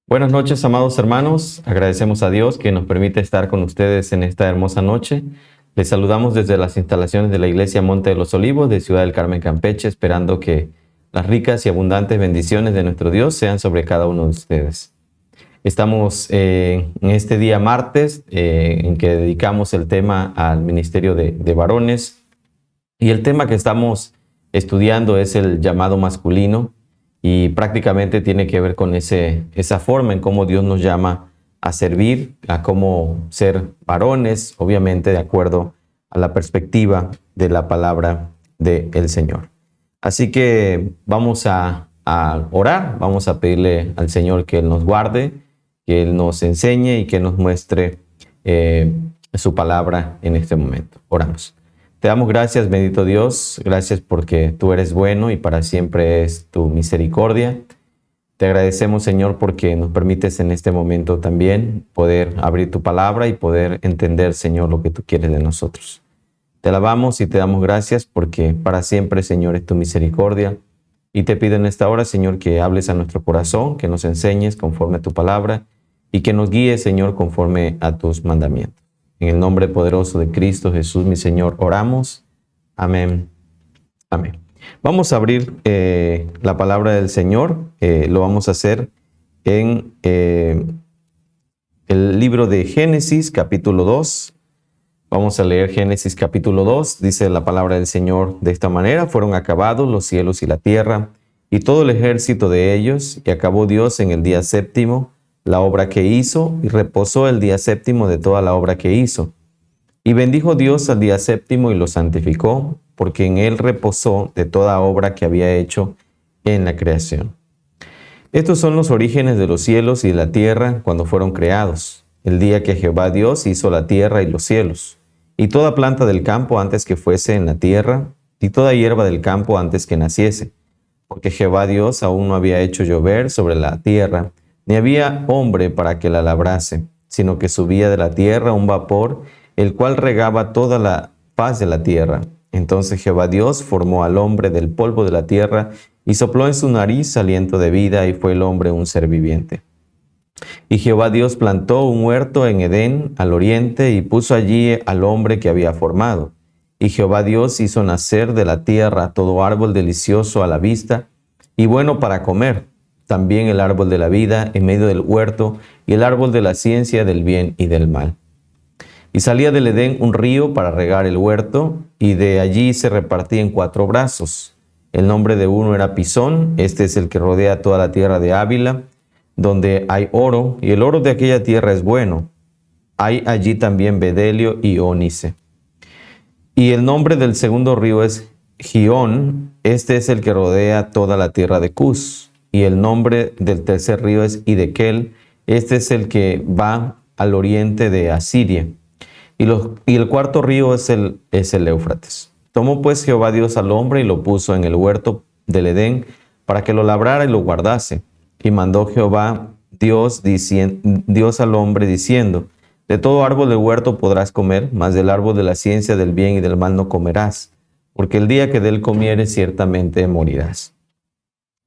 Buenas noches, amados hermanos. Agradecemos a Dios que nos permite estar con ustedes en esta hermosa noche. Les saludamos desde las instalaciones de la Iglesia Monte de los Olivos de Ciudad del Carmen, Campeche, esperando que las ricas y abundantes bendiciones de nuestro Dios sean sobre cada uno de ustedes. Estamos en este día martes en que dedicamos el tema al ministerio de varones, y el tema que estamos estudiando es el llamado masculino. Y prácticamente tiene que ver con esa forma en cómo Dios nos llama a servir, a cómo ser varones, obviamente de acuerdo a la perspectiva de la palabra del Señor. Así que vamos a orar, vamos a pedirle al Señor que Él nos guarde, que Él nos enseñe y que nos muestre su palabra en este momento. Oramos. Te damos gracias, bendito Dios, gracias porque tú eres bueno y para siempre es tu misericordia. Te agradecemos, Señor, porque nos permites en este momento también poder abrir tu palabra y poder entender, Señor, lo que tú quieres de nosotros. Te alabamos y te damos gracias porque para siempre, Señor, es tu misericordia. Y te pido en esta hora, Señor, que hables a nuestro corazón, que nos enseñes conforme a tu palabra y que nos guíes, Señor, conforme a tus mandamientos. En el nombre poderoso de Cristo Jesús, mi Señor, oramos. Amén. Amén. Vamos a abrir la palabra del Señor. Lo vamos a hacer en el libro de Génesis, capítulo 2. Vamos a leer Génesis, capítulo 2. Dice la palabra del Señor de esta manera: fueron acabados los cielos y la tierra, y todo el ejército de ellos, y acabó Dios en el día séptimo la obra que hizo, y reposó el día séptimo de toda la obra que hizo. Y bendijo Dios al día séptimo y lo santificó, porque en él reposó de toda obra que había hecho en la creación. Estos son los orígenes de los cielos y de la tierra cuando fueron creados, el día que Jehová Dios hizo la tierra y los cielos, y toda planta del campo antes que fuese en la tierra, y toda hierba del campo antes que naciese, porque Jehová Dios aún no había hecho llover sobre la tierra, ni había hombre para que la labrase, sino que subía de la tierra un vapor, el cual regaba toda la faz de la tierra. Entonces Jehová Dios formó al hombre del polvo de la tierra, y sopló en su nariz aliento de vida, y fue el hombre un ser viviente. Y Jehová Dios plantó un huerto en Edén, al oriente, y puso allí al hombre que había formado. Y Jehová Dios hizo nacer de la tierra todo árbol delicioso a la vista, y bueno para comer, también el árbol de la vida en medio del huerto, y el árbol de la ciencia del bien y del mal. Y salía del Edén un río para regar el huerto, y de allí se repartía en 4 brazos. El nombre de uno era Pisón, este es el que rodea toda la tierra de Ávila, donde hay oro, y el oro de aquella tierra es bueno. Hay allí también bedelio y ónice. Y el nombre del segundo río es Gihón, este es el que rodea toda la tierra de Cus. Y el nombre del tercer río es Hidekel, este es el que va al oriente de Asiria. Y el cuarto río es el Éufrates. Tomó pues Jehová Dios al hombre y lo puso en el huerto del Edén para que lo labrara y lo guardase. Y mandó Jehová Dios al hombre diciendo: de todo árbol del huerto podrás comer, mas del árbol de la ciencia del bien y del mal no comerás, porque el día que de él comieres ciertamente morirás.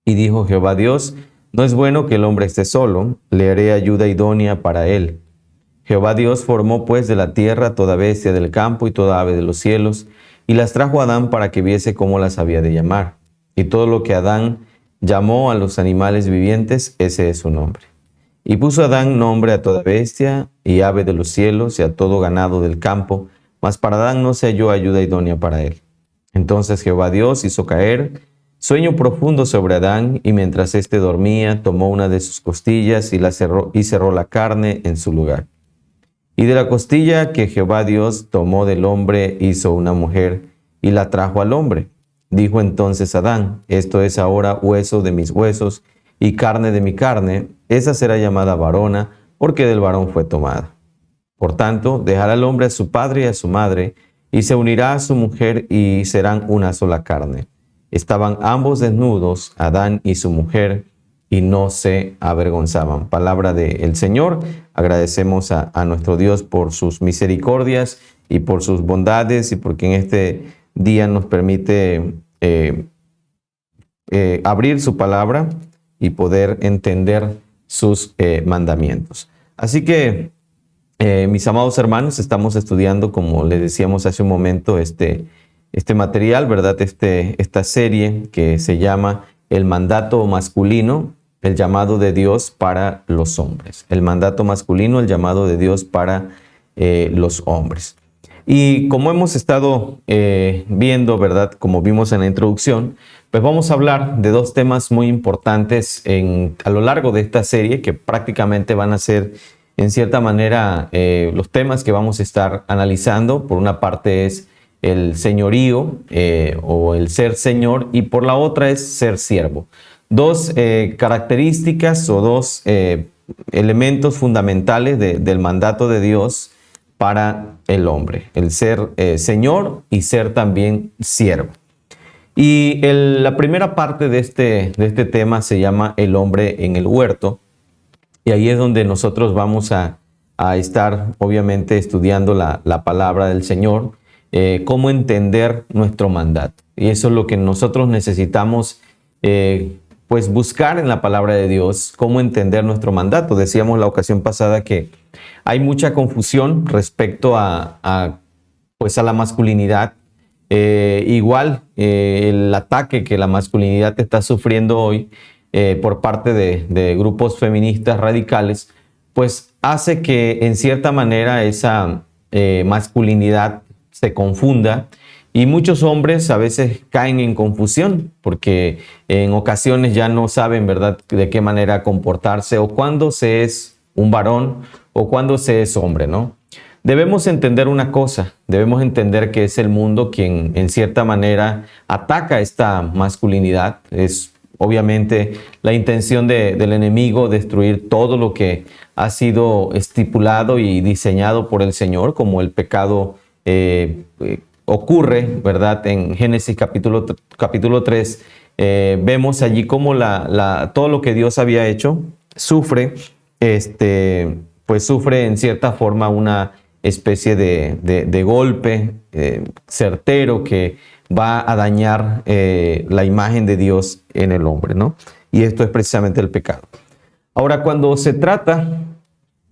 Y dijo Jehová Dios: no es bueno que el hombre esté solo, le haré ayuda idónea para él. Jehová Dios formó pues de la tierra toda bestia del campo y toda ave de los cielos, y las trajo a Adán para que viese cómo las había de llamar. Y todo lo que Adán llamó a los animales vivientes, ese es su nombre. Y puso Adán nombre a toda bestia y ave de los cielos y a todo ganado del campo, mas para Adán no se halló ayuda idónea para él. Entonces Jehová Dios hizo caer sueño profundo sobre Adán, y mientras éste dormía, tomó una de sus costillas y cerró la carne en su lugar. Y de la costilla que Jehová Dios tomó del hombre, hizo una mujer, y la trajo al hombre. Dijo entonces Adán: esto es ahora hueso de mis huesos, y carne de mi carne, esa será llamada varona, porque del varón fue tomada. Por tanto, dejará el hombre a su padre y a su madre, y se unirá a su mujer, y serán una sola carne. Estaban ambos desnudos, Adán y su mujer, y no se avergonzaban. Palabra del Señor. Agradecemos a nuestro Dios por sus misericordias y por sus bondades, y porque en este día nos permite abrir su palabra y poder entender sus mandamientos. Así que, mis amados hermanos, estamos estudiando, como les decíamos hace un momento, este material, ¿verdad? Esta serie que se llama El mandato masculino, el llamado de Dios para los hombres. El mandato masculino, el llamado de Dios para los hombres. Y como hemos estado viendo, ¿verdad? Como vimos en la introducción, pues vamos a hablar de dos temas muy importantes a lo largo de esta serie, que prácticamente van a ser, en cierta manera, los temas que vamos a estar analizando. Por una parte es el señorío o el ser señor, y por la otra es ser siervo. Dos características o dos elementos fundamentales del mandato de Dios para el hombre, el ser señor y ser también siervo. Y la primera parte de este tema se llama el hombre en el huerto, y ahí es donde nosotros vamos a estar obviamente estudiando la palabra del Señor, cómo entender nuestro mandato. Y eso es lo que nosotros necesitamos pues buscar en la palabra de Dios, cómo entender nuestro mandato. Decíamos la ocasión pasada que hay mucha confusión respecto a la masculinidad. Igual el ataque que la masculinidad está sufriendo hoy por parte de grupos feministas radicales, pues hace que en cierta manera esa masculinidad se confunda, y muchos hombres a veces caen en confusión porque en ocasiones ya no saben, ¿verdad?, de qué manera comportarse, o cuándo se es un varón o cuándo se es hombre, ¿no? Debemos entender una cosa, debemos entender que es el mundo quien en cierta manera ataca esta masculinidad. Es obviamente la intención del enemigo destruir todo lo que ha sido estipulado y diseñado por el Señor, como el pecado ocurre, ¿verdad? En Génesis capítulo 3, vemos allí cómo todo lo que Dios había hecho sufre, pues sufre en cierta forma una especie de golpe certero que va a dañar la imagen de Dios en el hombre, ¿no? Y esto es precisamente el pecado. Ahora, cuando se trata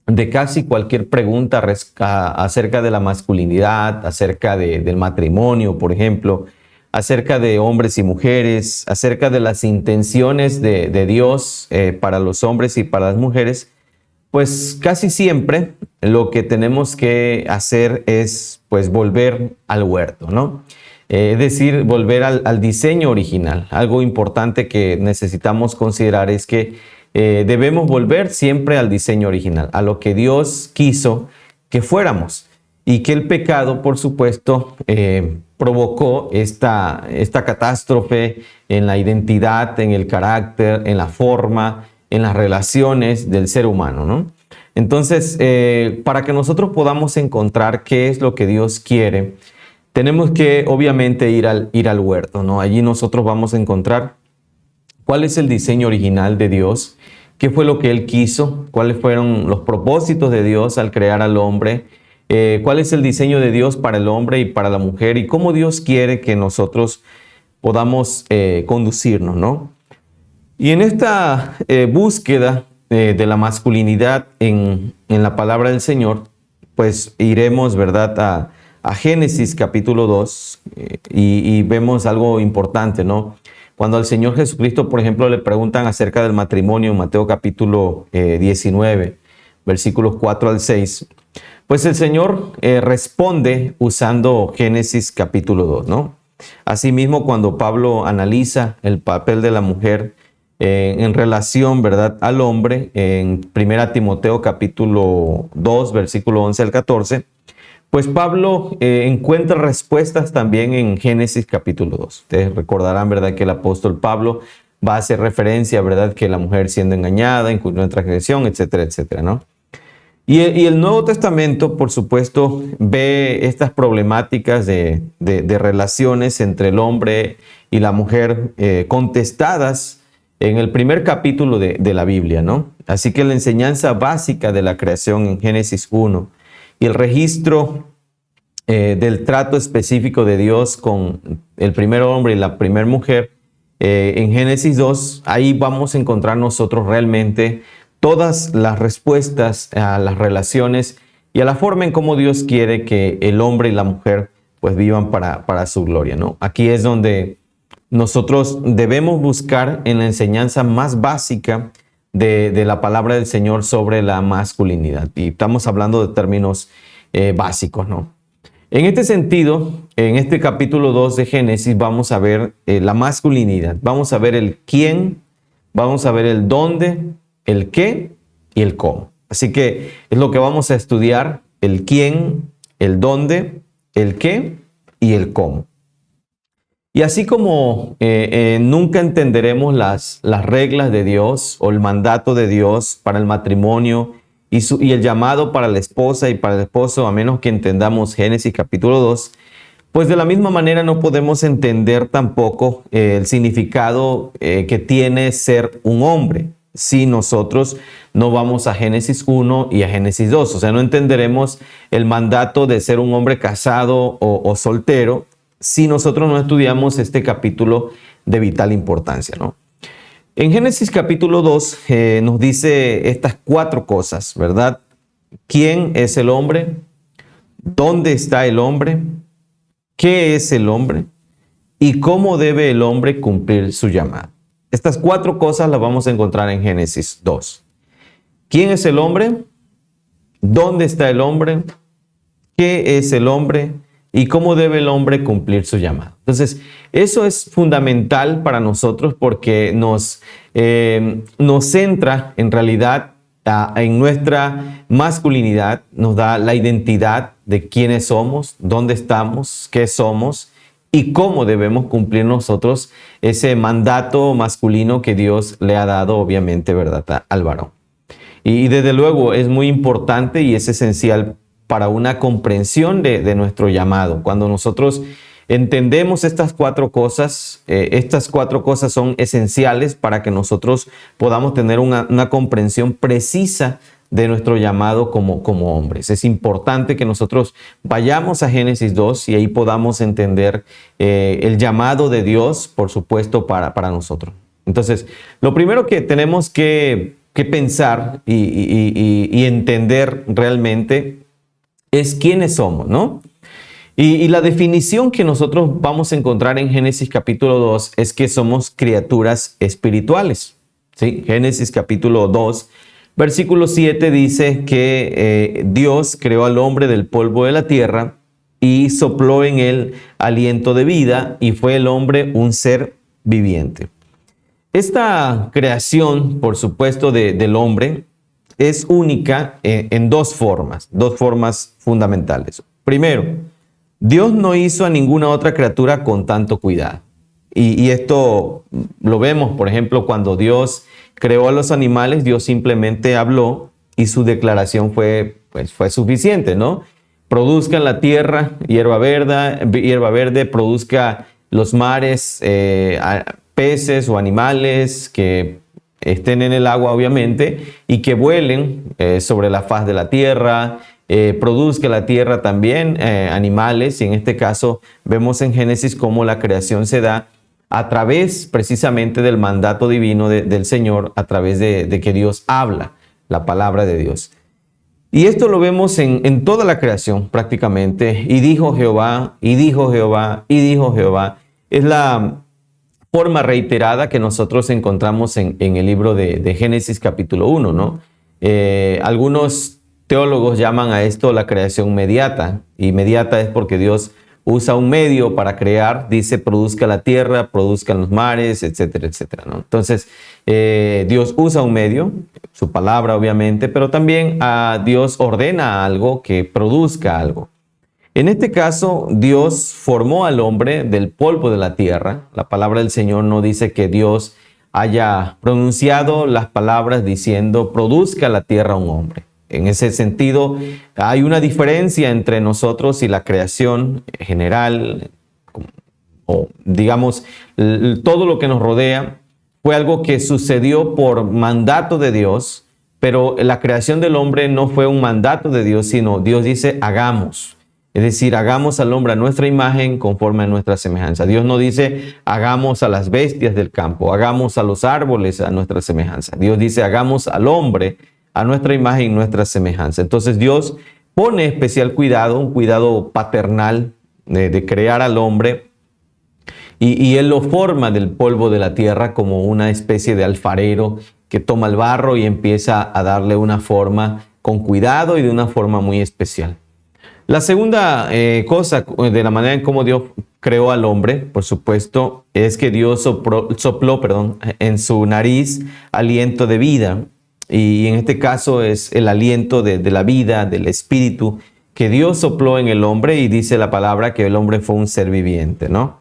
de casi cualquier pregunta acerca de la masculinidad, acerca del matrimonio, por ejemplo, acerca de hombres y mujeres, acerca de las intenciones de Dios para los hombres y para las mujeres, pues casi siempre lo que tenemos que hacer es pues volver al huerto, ¿no? Es decir, volver al diseño original. Algo importante que necesitamos considerar es que debemos volver siempre al diseño original, a lo que Dios quiso que fuéramos, y que el pecado, por supuesto, provocó esta catástrofe en la identidad, en el carácter, en la forma, en las relaciones del ser humano, ¿no? Entonces, para que nosotros podamos encontrar qué es lo que Dios quiere, tenemos que obviamente ir al huerto, ¿no? Allí nosotros vamos a encontrar cuál es el diseño original de Dios, qué fue lo que Él quiso, cuáles fueron los propósitos de Dios al crear al hombre, cuál es el diseño de Dios para el hombre y para la mujer, y cómo Dios quiere que nosotros podamos conducirnos, ¿no? Y en esta búsqueda de la masculinidad en la palabra del Señor, pues iremos, ¿verdad?, a Génesis capítulo 2 y vemos algo importante, ¿no? Cuando al Señor Jesucristo, por ejemplo, le preguntan acerca del matrimonio en Mateo capítulo 19, versículos 4 al 6, pues el Señor responde usando Génesis capítulo 2, ¿no? Asimismo, cuando Pablo analiza el papel de la mujer en relación, ¿verdad?, al hombre, en 1 Timoteo capítulo 2, versículo 11 al 14, pues Pablo encuentra respuestas también en Génesis capítulo 2. Ustedes recordarán, ¿verdad?, que el apóstol Pablo va a hacer referencia, ¿verdad?, que la mujer siendo engañada, incurrió en transgresión, etcétera, etcétera, ¿no? Y el Nuevo Testamento, por supuesto, ve estas problemáticas de relaciones entre el hombre y la mujer contestadas en el primer capítulo de la Biblia, ¿no? Así que la enseñanza básica de la creación en Génesis 1 y el registro del trato específico de Dios con el primer hombre y la primera mujer en Génesis 2, ahí vamos a encontrar nosotros realmente todas las respuestas a las relaciones y a la forma en cómo Dios quiere que el hombre y la mujer pues vivan para su gloria, ¿no? Aquí es donde nosotros debemos buscar en la enseñanza más básica de la palabra del Señor sobre la masculinidad. Y estamos hablando de términos básicos, ¿no? En este sentido, en este capítulo 2 de Génesis vamos a ver la masculinidad. Vamos a ver el quién, vamos a ver el dónde, el qué y el cómo. Así que es lo que vamos a estudiar: el quién, el dónde, el qué y el cómo. Y así como nunca entenderemos las reglas de Dios o el mandato de Dios para el matrimonio y el llamado para la esposa y para el esposo, a menos que entendamos Génesis capítulo 2, pues de la misma manera no podemos entender tampoco el significado que tiene ser un hombre si nosotros no vamos a Génesis 1 y a Génesis 2. O sea, no entenderemos el mandato de ser un hombre casado o soltero si nosotros no estudiamos este capítulo de vital importancia, ¿no? En Génesis capítulo 2 nos dice estas 4 cosas, ¿verdad? ¿Quién es el hombre? ¿Dónde está el hombre? ¿Qué es el hombre? ¿Y cómo debe el hombre cumplir su llamado? Estas 4 cosas las vamos a encontrar en Génesis 2. ¿Quién es el hombre? ¿Dónde está el hombre? ¿Qué es el hombre? ¿Y cómo debe el hombre cumplir su llamado? Entonces, eso es fundamental para nosotros porque nos centra en realidad en nuestra masculinidad, nos da la identidad de quiénes somos, dónde estamos, qué somos y cómo debemos cumplir nosotros ese mandato masculino que Dios le ha dado, obviamente, ¿verdad?, al varón. Y desde luego es muy importante y es esencial para una comprensión de nuestro llamado. Cuando nosotros entendemos estas 4 cosas son esenciales para que nosotros podamos tener una comprensión precisa de nuestro llamado como hombres. Es importante que nosotros vayamos a Génesis 2 y ahí podamos entender el llamado de Dios, por supuesto, para nosotros. Entonces, lo primero que tenemos que pensar y entender realmente es quiénes somos, ¿no? Y la definición que nosotros vamos a encontrar en Génesis capítulo 2 es que somos criaturas espirituales, ¿sí? Génesis capítulo 2, versículo 7 dice que Dios creó al hombre del polvo de la tierra y sopló en él aliento de vida y fue el hombre un ser viviente. Esta creación, por supuesto, del hombre es única en 2 formas fundamentales. Primero, Dios no hizo a ninguna otra criatura con tanto cuidado. Y esto lo vemos, por ejemplo, cuando Dios creó a los animales, Dios simplemente habló y su declaración fue suficiente, ¿no? Produzca en la tierra hierba verde, produzca los mares, peces o animales que estén en el agua, obviamente, y que vuelen sobre la faz de la tierra, produzca la tierra también animales, y en este caso vemos en Génesis cómo la creación se da a través precisamente del mandato divino del Señor, a través de que Dios habla la palabra de Dios. Y esto lo vemos en toda la creación prácticamente. Y dijo Jehová, y dijo Jehová, y dijo Jehová. Es la forma reiterada que nosotros encontramos en el libro de Génesis capítulo 1, ¿no? Algunos teólogos llaman a esto la creación mediata. Y mediata es porque Dios usa un medio para crear, dice produzca la tierra, produzcan los mares, etcétera, etcétera, ¿no? Entonces, Dios usa un medio, su palabra obviamente, pero también Dios ordena algo que produzca algo. En este caso, Dios formó al hombre del polvo de la tierra. La palabra del Señor no dice que Dios haya pronunciado las palabras diciendo produzca la tierra un hombre. En ese sentido, hay una diferencia entre nosotros y la creación general, o digamos, todo lo que nos rodea fue algo que sucedió por mandato de Dios, pero la creación del hombre no fue un mandato de Dios, sino Dios dice hagamos. Es decir, hagamos al hombre a nuestra imagen conforme a nuestra semejanza. Dios no dice, hagamos a las bestias del campo, hagamos a los árboles a nuestra semejanza. Dios dice, hagamos al hombre a nuestra imagen y nuestra semejanza. Entonces Dios pone especial cuidado, un cuidado paternal de crear al hombre, y Él lo forma del polvo de la tierra como una especie de alfarero que toma el barro y empieza a darle una forma con cuidado y de una forma muy especial. La segunda cosa de la manera en cómo Dios creó al hombre, por supuesto, es que Dios sopló en su nariz aliento de vida. Y en este caso es el aliento de la vida, del espíritu, que Dios sopló en el hombre, y dice la palabra que el hombre fue un ser viviente, ¿no?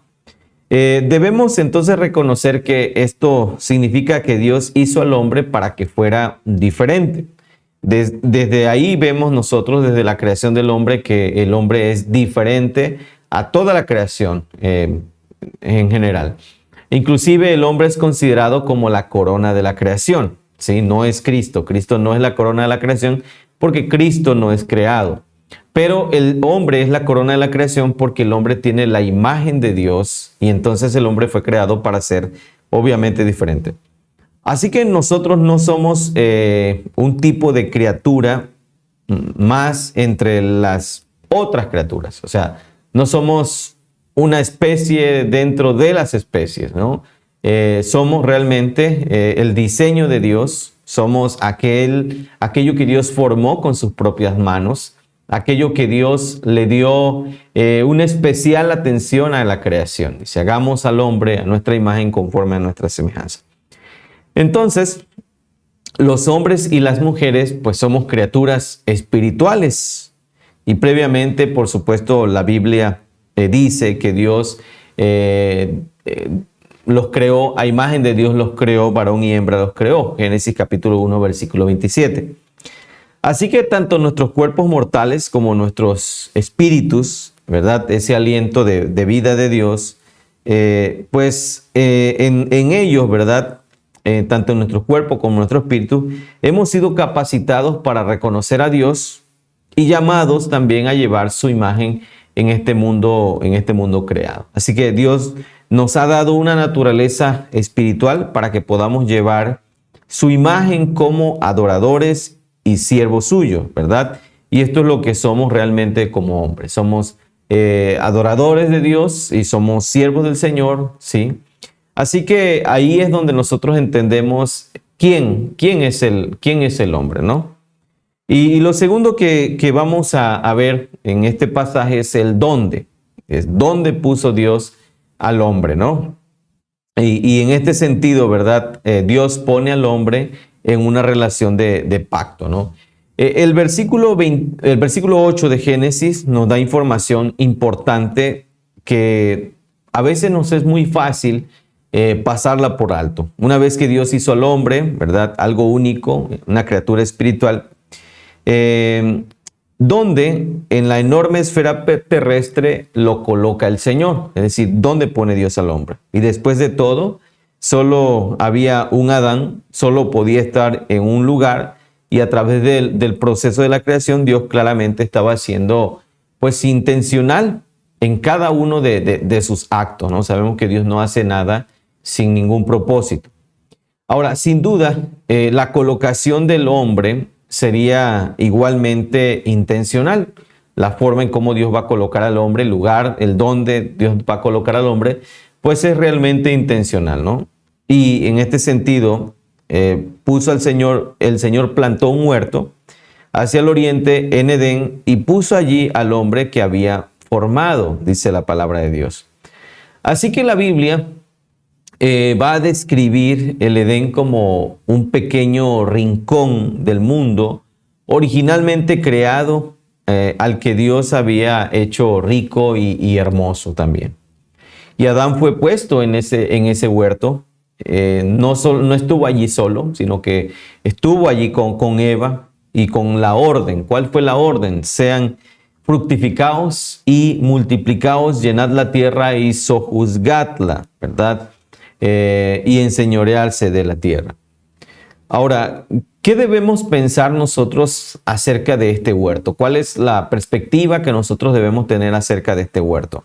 Debemos entonces reconocer que esto significa que Dios hizo al hombre para que fuera diferente. Desde ahí vemos nosotros, desde la creación del hombre, que el hombre es diferente a toda la creación en general. Inclusive el hombre es considerado como la corona de la creación, ¿sí? No es Cristo. Cristo no es la corona de la creación porque Cristo no es creado. Pero el hombre es la corona de la creación porque el hombre tiene la imagen de Dios, y entonces el hombre fue creado para ser obviamente diferente. Así que nosotros no somos un tipo de criatura más entre las otras criaturas. O sea, no somos una especie dentro de las especies, ¿no? Somos realmente el diseño de Dios. Somos aquello que Dios formó con sus propias manos, aquello que Dios le dio una especial atención a la creación. Dice, hagamos al hombre a nuestra imagen conforme a nuestra semejanza. Entonces, los hombres y las mujeres, pues somos criaturas espirituales. Y previamente, por supuesto, la Biblia dice que Dios los creó, a imagen de Dios los creó, varón y hembra los creó. Génesis capítulo 1, versículo 27. Así que tanto nuestros cuerpos mortales como nuestros espíritus, ¿verdad? Ese aliento de vida de Dios, en ellos, ¿verdad? Tanto en nuestro cuerpo como en nuestro espíritu, hemos sido capacitados para reconocer a Dios y llamados también a llevar su imagen en este mundo creado. Así que Dios nos ha dado una naturaleza espiritual para que podamos llevar su imagen como adoradores y siervos suyos, ¿verdad? Y esto es lo que somos realmente como hombres. Somos adoradores de Dios y somos siervos del Señor, ¿sí? Así que ahí es donde nosotros entendemos quién es el hombre, ¿no? Y lo segundo que vamos a ver en este pasaje es el dónde. Es dónde puso Dios al hombre, ¿no? Y en este sentido, ¿verdad? Dios pone al hombre en una relación de pacto, ¿no? El versículo 8 de Génesis nos da información importante que a veces nos es muy fácil pasarla por alto. Una vez que Dios hizo al hombre, ¿verdad? Algo único, una criatura espiritual, donde en la enorme esfera terrestre lo coloca el Señor. Es decir, ¿dónde pone Dios al hombre? Y después de todo, solo había un Adán, solo podía estar en un lugar, y a través del proceso de la creación, Dios claramente estaba siendo pues intencional en cada uno de sus actos, ¿no? Sabemos que Dios no hace nada sin ningún propósito. Ahora, sin duda, la colocación del hombre sería igualmente intencional. La forma en cómo Dios va a colocar al hombre, el lugar, el dónde Dios va a colocar al hombre, pues es realmente intencional, ¿no? Y en este sentido, el Señor plantó un huerto hacia el oriente en Edén y puso allí al hombre que había formado, dice la palabra de Dios. Así que la Biblia va a describir el Edén como un pequeño rincón del mundo originalmente creado, al que Dios había hecho rico y hermoso también. Y Adán fue puesto en ese huerto. No estuvo allí solo, sino que estuvo allí con Eva y con la orden. ¿Cuál fue la orden? Sean fructificaos y multiplicaos, llenad la tierra y sojuzgadla, ¿verdad? Y enseñorearse de la tierra. Ahora, ¿qué debemos pensar nosotros acerca de este huerto? ¿Cuál es la perspectiva que nosotros debemos tener acerca de este huerto?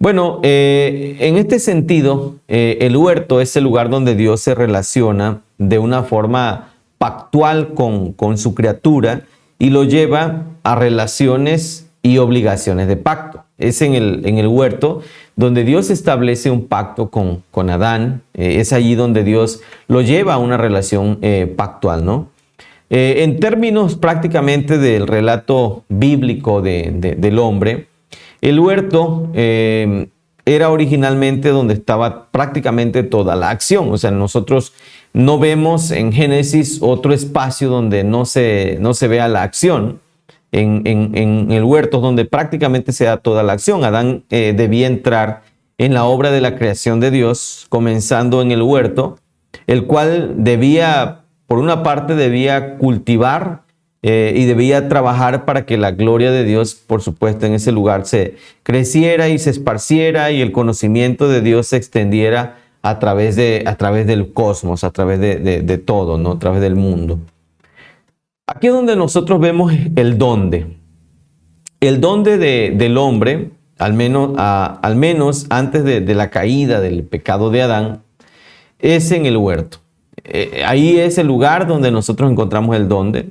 Bueno, en este sentido, el huerto es el lugar donde Dios se relaciona de una forma pactual con su criatura y lo lleva a relaciones y obligaciones de pacto. Es en el huerto donde Dios establece un pacto con Adán. Es allí donde Dios lo lleva a una relación pactual, ¿no? En términos prácticamente del relato bíblico del hombre, el huerto era originalmente donde estaba prácticamente toda la acción. O sea, nosotros no vemos en Génesis otro espacio donde no se vea la acción. En el huerto es donde prácticamente se da toda la acción. Adán debía entrar en la obra de la creación de Dios, comenzando en el huerto, el cual debía, por una parte, debía cultivar y debía trabajar para que la gloria de Dios, por supuesto, en ese lugar se creciera y se esparciera y el conocimiento de Dios se extendiera a través del cosmos, a través de todo, ¿no? A través del mundo. Aquí es donde nosotros vemos el dónde. El dónde del hombre, al menos antes de la caída del pecado de Adán, es en el huerto. Ahí es el lugar donde nosotros encontramos el dónde.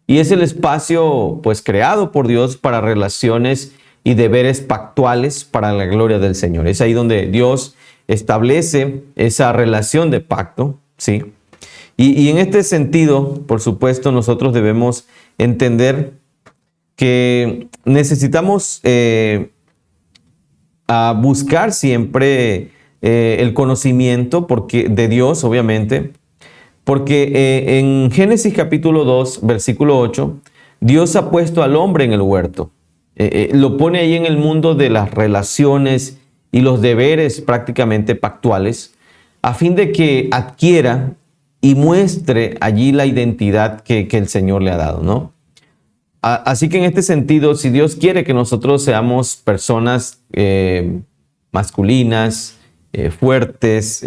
Y es el espacio, pues, creado por Dios para relaciones y deberes pactuales para la gloria del Señor. Es ahí donde Dios establece esa relación de pacto, ¿sí? Y en este sentido, por supuesto, nosotros debemos entender que necesitamos buscar siempre el conocimiento de Dios, obviamente, porque en Génesis capítulo 2, versículo 8, Dios ha puesto al hombre en el huerto. Lo pone ahí en el mundo de las relaciones y los deberes prácticamente pactuales, a fin de que adquiera y muestre allí la identidad que el Señor le ha dado, ¿no? Así que en este sentido, si Dios quiere que nosotros seamos personas masculinas, fuertes,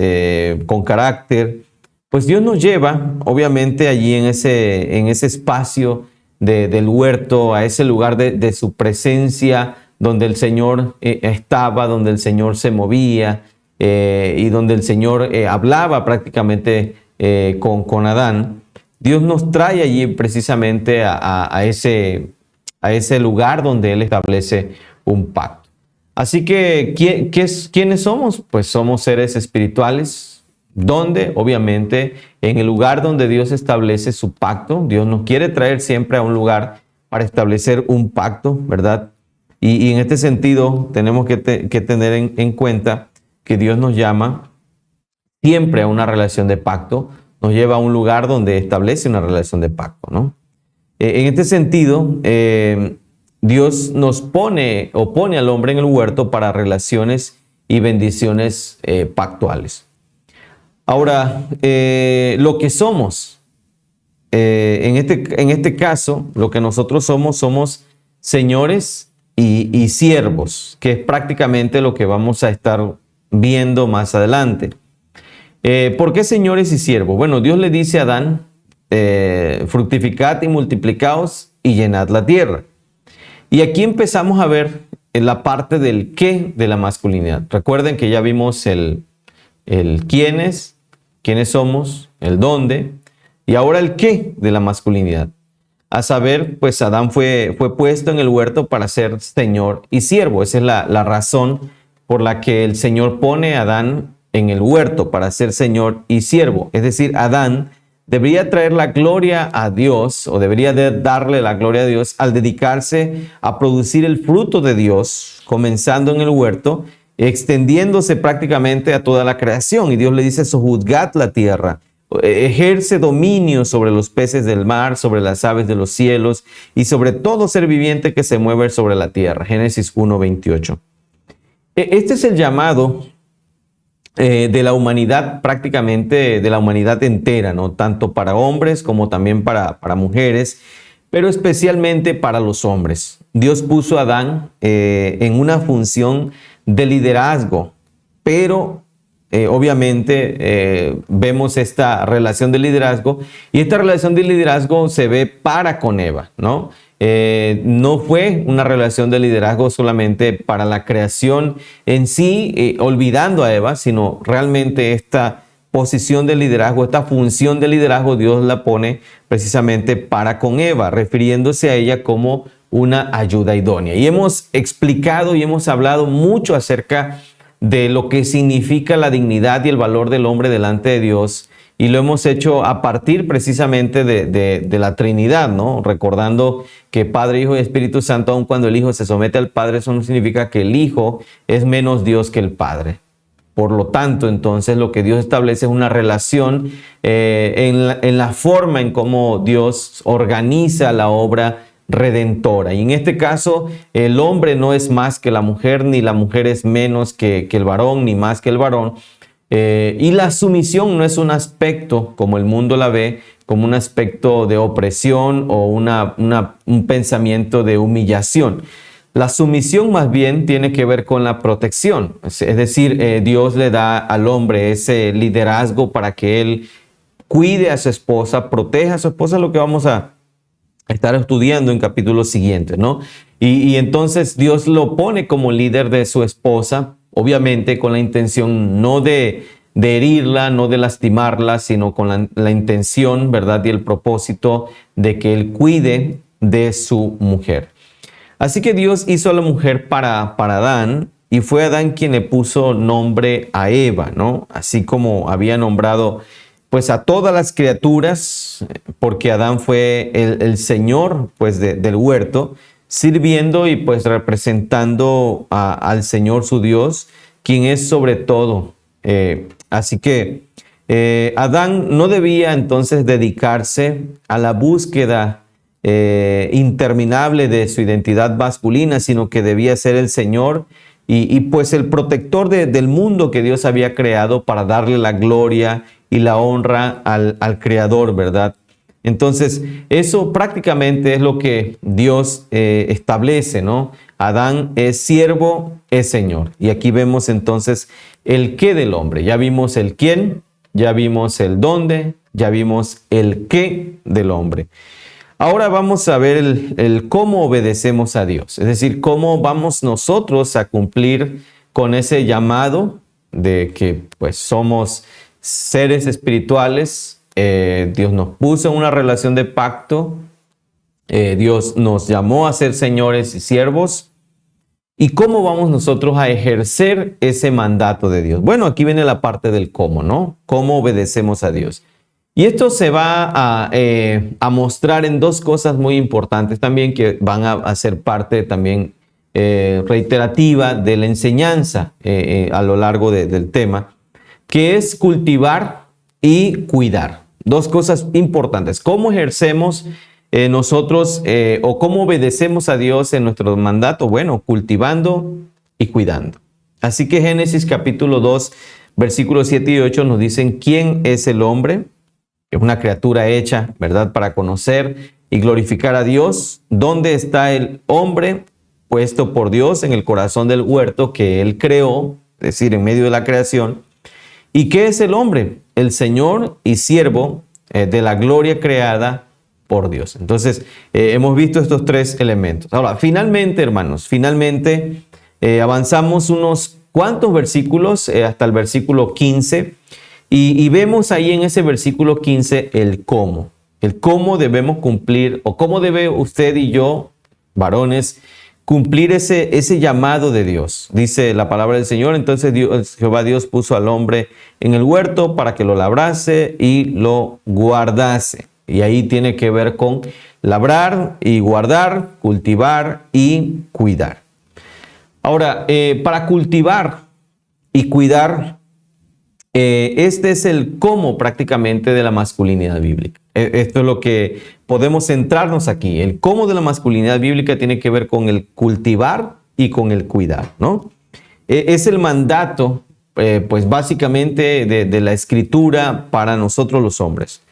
con carácter, pues Dios nos lleva, obviamente, allí en ese espacio del huerto, a ese lugar de su presencia, donde el Señor estaba, donde el Señor se movía y donde el Señor hablaba prácticamente con Adán. Dios nos trae allí precisamente a ese lugar donde Él establece un pacto. Así que, ¿quiénes somos? Pues somos seres espirituales, donde obviamente en el lugar donde Dios establece su pacto, Dios nos quiere traer siempre a un lugar para establecer un pacto, ¿verdad? Y en este sentido tenemos que tener en cuenta que Dios nos llama siempre a una relación de pacto, nos lleva a un lugar donde establece una relación de pacto, ¿no? En este sentido, Dios nos pone al hombre en el huerto para relaciones y bendiciones pactuales. Ahora, lo que somos, en este caso, lo que nosotros somos señores y siervos, que es prácticamente lo que vamos a estar viendo más adelante. ¿Por qué señores y siervos? Bueno, Dios le dice a Adán, fructificad y multiplicaos y llenad la tierra. Y aquí empezamos a ver la parte del qué de la masculinidad. Recuerden que ya vimos el quiénes somos, el dónde, y ahora el qué de la masculinidad. A saber, pues Adán fue puesto en el huerto para ser señor y siervo. Esa es la razón por la que el Señor pone a Adán en el huerto, para ser señor y siervo. Es decir, Adán debería traer la gloria a Dios, o debería darle la gloria a Dios al dedicarse a producir el fruto de Dios, comenzando en el huerto, extendiéndose prácticamente a toda la creación. Y Dios le dice, sojuzgad la tierra, ejerce dominio sobre los peces del mar, sobre las aves de los cielos y sobre todo ser viviente que se mueve sobre la tierra. Génesis 1:28. Este es el llamado de la humanidad, prácticamente de la humanidad entera, ¿no? Tanto para hombres como también para mujeres, pero especialmente para los hombres. Dios puso a Adán en una función de liderazgo, pero obviamente vemos esta relación de liderazgo, y esta relación de liderazgo se ve para con Eva, ¿no? No fue una relación de liderazgo solamente para la creación en sí, olvidando a Eva, sino realmente esta posición de liderazgo, esta función de liderazgo, Dios la pone precisamente para con Eva, refiriéndose a ella como una ayuda idónea. Y hemos explicado y hemos hablado mucho acerca de lo que significa la dignidad y el valor del hombre delante de Dios, y lo hemos hecho a partir precisamente de la Trinidad, ¿no? Recordando que Padre, Hijo y Espíritu Santo, aun cuando el Hijo se somete al Padre, eso no significa que el Hijo es menos Dios que el Padre. Por lo tanto, entonces, lo que Dios establece es una relación en la forma en cómo Dios organiza la obra redentora. Y en este caso, el hombre no es más que la mujer, ni la mujer es menos que el varón, ni más que el varón. Y la sumisión no es un aspecto, como el mundo la ve, como un aspecto de opresión o un pensamiento de humillación. La sumisión más bien tiene que ver con la protección. Es decir, Dios le da al hombre ese liderazgo para que él cuide a su esposa, proteja a su esposa, lo que vamos a estar estudiando en capítulos siguientes, ¿no? Y entonces Dios lo pone como líder de su esposa, obviamente con la intención no de herirla, no de lastimarla, sino con la intención, ¿verdad? Y el propósito de que él cuide de su mujer. Así que Dios hizo a la mujer para Adán, y fue Adán quien le puso nombre a Eva, ¿no? Así como había nombrado pues a todas las criaturas, porque Adán fue el señor pues del huerto, sirviendo y pues representando al Señor su Dios, quien es sobre todo. Así que Adán no debía entonces dedicarse a la búsqueda interminable de su identidad masculina, sino que debía ser el Señor y pues el protector del mundo que Dios había creado, para darle la gloria y la honra al Creador, ¿verdad? Entonces, eso prácticamente es lo que Dios establece, ¿no? Adán es siervo, es Señor. Y aquí vemos entonces el qué del hombre. Ya vimos el quién, ya vimos el dónde, ya vimos el qué del hombre. Ahora vamos a ver el cómo obedecemos a Dios, es decir, cómo vamos nosotros a cumplir con ese llamado de que pues somos seres espirituales. Dios nos puso en una relación de pacto, Dios nos llamó a ser señores y siervos. ¿Y cómo vamos nosotros a ejercer ese mandato de Dios? Bueno, aquí viene la parte del cómo, ¿no? ¿Cómo obedecemos a Dios? Y esto se va a mostrar en dos cosas muy importantes también, que van a ser parte también reiterativa de la enseñanza a lo largo del tema, que es cultivar y cuidar. Dos cosas importantes. ¿Cómo ejercemos nosotros o cómo obedecemos a Dios en nuestro mandato? Bueno, cultivando y cuidando. Así que Génesis capítulo 2, versículos 7 y 8 nos dicen quién es el hombre. Es una criatura hecha, ¿verdad?, para conocer y glorificar a Dios. ¿Dónde está el hombre puesto por Dios? En el corazón del huerto que Él creó, es decir, en medio de la creación. ¿Y qué es el hombre? El Señor y siervo de la gloria creada por Dios. Entonces, hemos visto estos tres elementos. Ahora, finalmente, hermanos, avanzamos unos cuantos versículos hasta el versículo 15. Y vemos ahí en ese versículo 15 el cómo debemos cumplir, o cómo debe usted y yo, varones, cumplir ese llamado de Dios. Dice la palabra del Señor: entonces Jehová Dios puso al hombre en el huerto para que lo labrase y lo guardase. Y ahí tiene que ver con labrar y guardar, cultivar y cuidar. Ahora, para cultivar y cuidar, este es el cómo prácticamente de la masculinidad bíblica. Esto es lo que podemos centrarnos aquí. El cómo de la masculinidad bíblica tiene que ver con el cultivar y con el cuidar, ¿no? Es el mandato, pues básicamente de la Escritura para nosotros los hombres.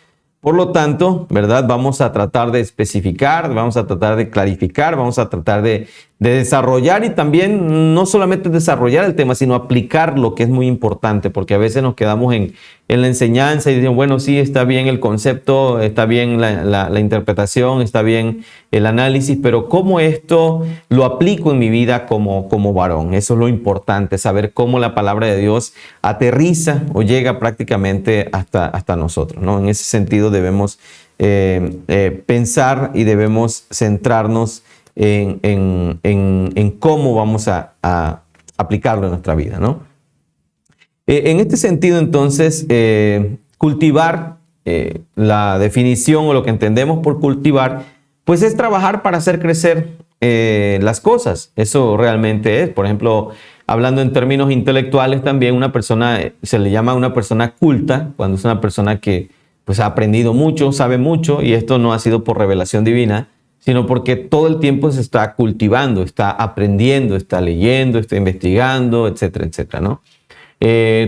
Por lo tanto, ¿verdad? Vamos a tratar de especificar, vamos a tratar de clarificar, vamos a tratar de desarrollar, y también no solamente desarrollar el tema, sino aplicarlo, que es muy importante, porque a veces nos quedamos en la enseñanza y decimos, bueno, sí, está bien el concepto, está bien la interpretación, está bien el análisis, pero ¿cómo esto lo aplico en mi vida como varón? Eso es lo importante, saber cómo la palabra de Dios aterriza o llega prácticamente hasta nosotros, ¿no? En ese sentido debemos pensar y debemos centrarnos en cómo vamos a aplicarlo en nuestra vida, ¿no? En este sentido, entonces, cultivar, la definición o lo que entendemos por cultivar, pues es trabajar para hacer crecer las cosas. Eso realmente es. Por ejemplo, hablando en términos intelectuales también, una persona, se le llama una persona culta, cuando es una persona que pues ha aprendido mucho, sabe mucho, y esto no ha sido por revelación divina, sino porque todo el tiempo se está cultivando, está aprendiendo, está leyendo, está investigando, etcétera, etcétera, ¿no?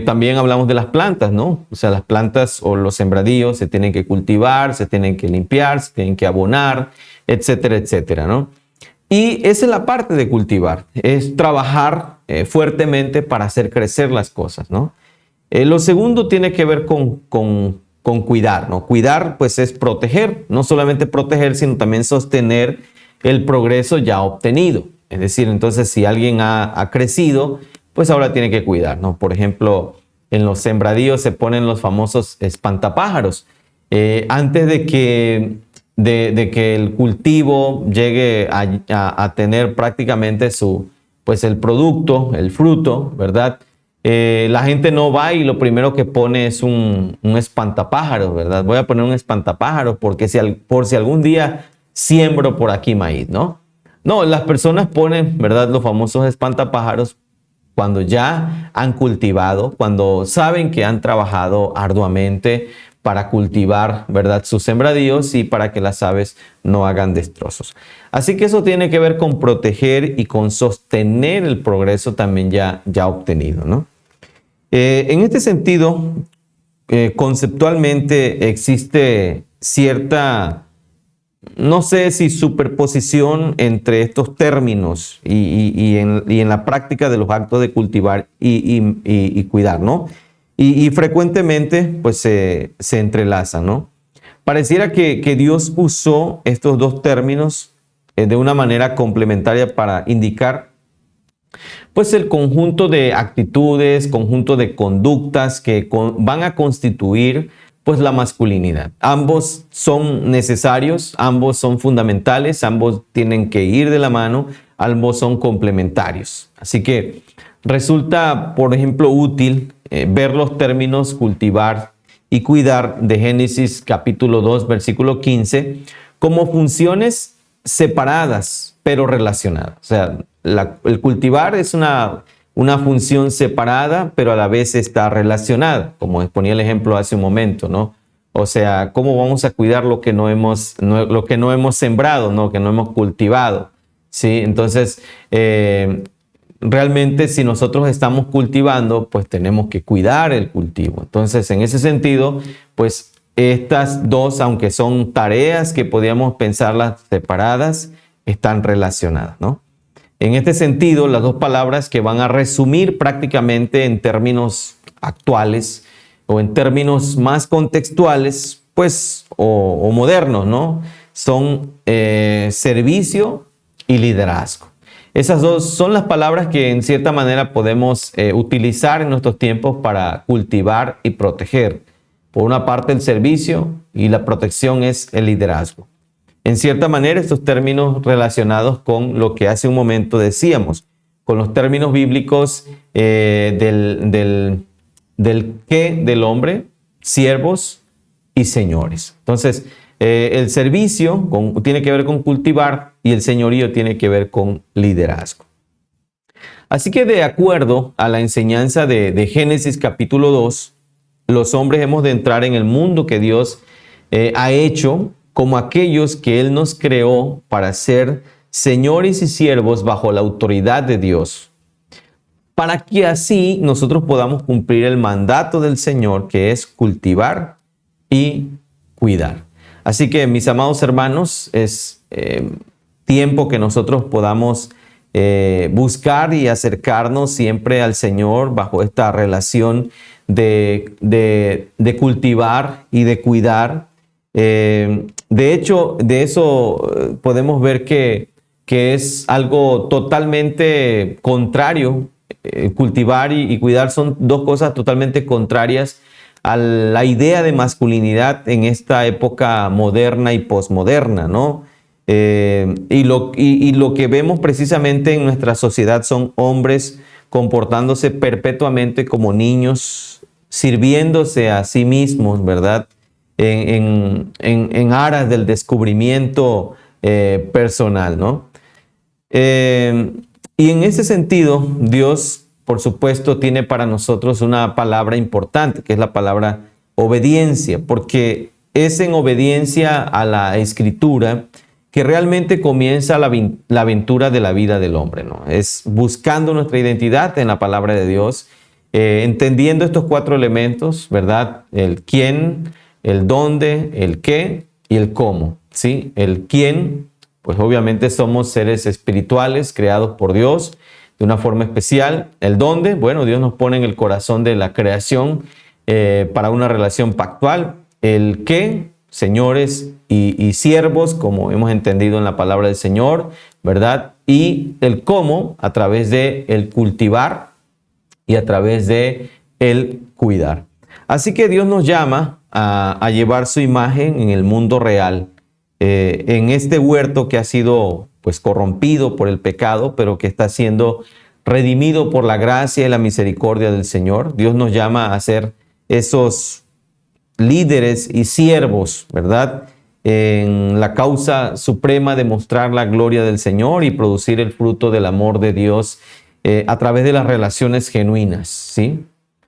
También hablamos de las plantas, ¿no? O sea, las plantas o los sembradíos se tienen que cultivar, se tienen que limpiar, se tienen que abonar, etcétera, etcétera, ¿no? Y esa es la parte de cultivar, es trabajar fuertemente para hacer crecer las cosas, ¿no? Lo segundo tiene que ver con cuidar, ¿no? Cuidar, pues, es proteger, no solamente proteger, sino también sostener el progreso ya obtenido. Es decir, entonces, si alguien ha crecido, pues ahora tiene que cuidar, ¿no? Por ejemplo, en los sembradíos se ponen los famosos espantapájaros. Antes de que el cultivo llegue a tener prácticamente pues el producto, el fruto, ¿verdad? La gente no va y lo primero que pone es un espantapájaros, ¿verdad? Voy a poner un espantapájaros porque por si algún día siembro por aquí maíz, ¿no? No, las personas ponen, ¿verdad?, los famosos espantapájaros cuando ya han cultivado, cuando saben que han trabajado arduamente para cultivar, ¿verdad?, sus sembradíos y para que las aves no hagan destrozos. Así que eso tiene que ver con proteger y con sostener el progreso también ya obtenido, ¿no? En este sentido, conceptualmente existe cierta, no sé si superposición entre estos términos y en la práctica de los actos de cultivar y cuidar, ¿no? Y frecuentemente pues se entrelazan, ¿no? Pareciera que Dios usó estos dos términos de una manera complementaria para indicar pues el conjunto de actitudes, conjunto de conductas que van a constituir pues la masculinidad. Ambos son necesarios, ambos son fundamentales, ambos tienen que ir de la mano, ambos son complementarios. Así que resulta, por ejemplo, útil ver los términos cultivar y cuidar de Génesis capítulo 2, versículo 15, como funciones separadas, pero relacionadas. O sea, el cultivar es una función separada, pero a la vez está relacionada, como exponía el ejemplo hace un momento, ¿no? O sea, ¿cómo vamos a cuidar lo que no hemos sembrado, ¿no? Que no hemos cultivado, ¿sí? Entonces, realmente si nosotros estamos cultivando, pues tenemos que cuidar el cultivo. Entonces, en ese sentido, pues estas dos, aunque son tareas que podríamos pensarlas separadas, están relacionadas, ¿no? En este sentido, las dos palabras que van a resumir prácticamente en términos actuales o en términos más contextuales, pues, o modernos, ¿no? Son servicio y liderazgo. Esas dos son las palabras que en cierta manera podemos utilizar en nuestros tiempos para cultivar y proteger. Por una parte el servicio y la protección es el liderazgo. En cierta manera, estos términos relacionados con lo que hace un momento decíamos, con los términos bíblicos del qué del hombre, siervos y señores. Entonces, el servicio tiene que ver con cultivar y el señorío tiene que ver con liderazgo. Así que de acuerdo a la enseñanza de Génesis capítulo 2, los hombres hemos de entrar en el mundo que Dios ha hecho como aquellos que Él nos creó para ser señores y siervos bajo la autoridad de Dios, para que así nosotros podamos cumplir el mandato del Señor, que es cultivar y cuidar. Así que, mis amados hermanos, es tiempo que nosotros podamos buscar y acercarnos siempre al Señor bajo esta relación de cultivar y de cuidar. De hecho, de eso podemos ver que es algo totalmente contrario. Cultivar y cuidar son dos cosas totalmente contrarias a la idea de masculinidad en esta época moderna y posmoderna, ¿no? Y lo que vemos precisamente en nuestra sociedad son hombres comportándose perpetuamente como niños, sirviéndose a sí mismos, ¿verdad? En aras del descubrimiento personal, ¿no? Y en ese sentido, Dios, por supuesto, tiene para nosotros una palabra importante, que es la palabra obediencia, porque es en obediencia a la Escritura que realmente comienza la aventura de la vida del hombre, ¿no? Es buscando nuestra identidad en la palabra de Dios, entendiendo estos cuatro elementos, ¿verdad? El quién, el dónde, el qué y el cómo, ¿sí? El quién, pues obviamente somos seres espirituales creados por Dios de una forma especial. El dónde, bueno, Dios nos pone en el corazón de la creación para una relación pactual. El qué, señores y siervos, como hemos entendido en la palabra del Señor, ¿verdad? Y el cómo, a través de el cultivar y a través de el cuidar. Así que Dios nos llama a llevar su imagen en el mundo real, en este huerto que ha sido pues corrompido por el pecado, pero que está siendo redimido por la gracia y la misericordia del Señor. Dios nos llama a ser esos líderes y siervos, ¿verdad? En la causa suprema de mostrar la gloria del Señor y producir el fruto del amor de Dios a través de las relaciones genuinas, ¿sí?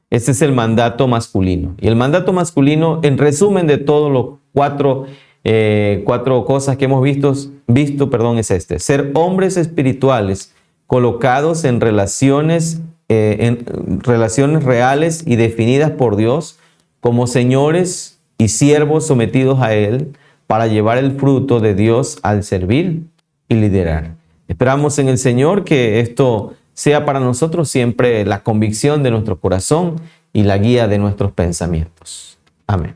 Este es el mandato masculino. Y el mandato masculino, en resumen de todos los cuatro cosas que hemos visto, es este: ser hombres espirituales colocados en relaciones reales y definidas por Dios como señores y siervos sometidos a Él para llevar el fruto de Dios al servir y liderar. Esperamos en el Señor que esto sea para nosotros siempre la convicción de nuestro corazón y la guía de nuestros pensamientos. Amén.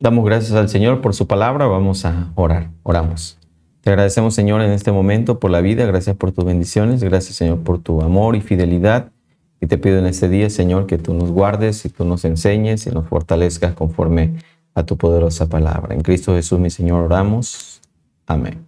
Damos gracias al Señor por su palabra. Vamos a orar. Oramos. Te agradecemos, Señor, en este momento por la vida. Gracias por tus bendiciones. Gracias, Señor, por tu amor y fidelidad. Y te pido en este día, Señor, que tú nos guardes y tú nos enseñes y nos fortalezcas conforme a tu poderosa palabra. En Cristo Jesús, mi Señor, oramos. Amén.